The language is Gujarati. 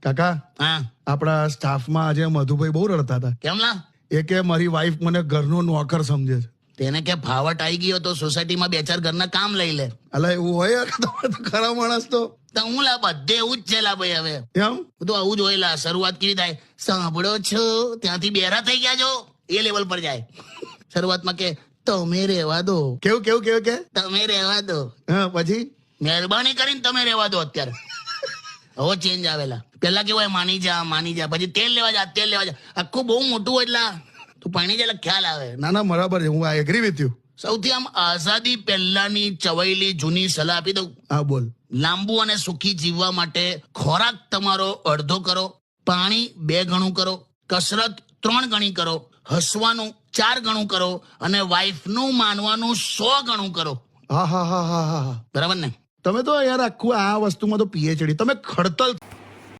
કાકા હા આપણા સ્ટાફમાં આજે મધુભાઈ બહુ રડતા હતા. કેમ લા? એ કે મારી વાઈફ મને ઘરનો નોકર સમજે છે. તેને કે ફાવટ આવી ગયો તો સોસાયટીમાં 2-4 ઘરના કામ લઈ લે. અલા એવું હોય યાર, તમે તો ખરા માણસ તો. તો હું લા બધે એવું જ છે લા ભાઈ. હવે એમ બધું આવું જ હોય લા. શરૂઆત કેવી થાય, સાંભળો છો ત્યાંથી બેરા થઈ ગયા છો એ લેવલ પર જાય. શરૂઆતમાં કે તમે રહેવા દો, કેવું કેવું કેવું કે તમે રહેવા દો, હા પછી મહેરબાની કરીને તમે રહેવા દો. અત્યારે હવે ચેન્જ આવેલા. પેલા કેવું હોય, માની જા, પછી તેલ લેવા જા. આખું બહુ મોટું હોય એટલે તું પાણી જાય એટલે ખ્યાલ આવે. ના ના બરાબર છે, હું આઈ એગ્રી વિથ યુ. સૌથી આમ આઝાદી પહેલાની ચવાયેલી જૂની સલાહ આપી દઉં. હા બોલ. લાંબુ અને સુખી જીવવા માટે ખોરાક તમારો અડધો કરો, પાણી 2 ગણું કરો, કસરત 3 ગણી કરો, હસવાનું 4 ગણું કરો અને વાઈફનું માનવાનું 100 ગણું કરો. હા હા હા હા હા હા. બરાબર ને? તમે તો યાર આખું આ વસ્તુમાં તો પીએચડી. તમે ખડતલ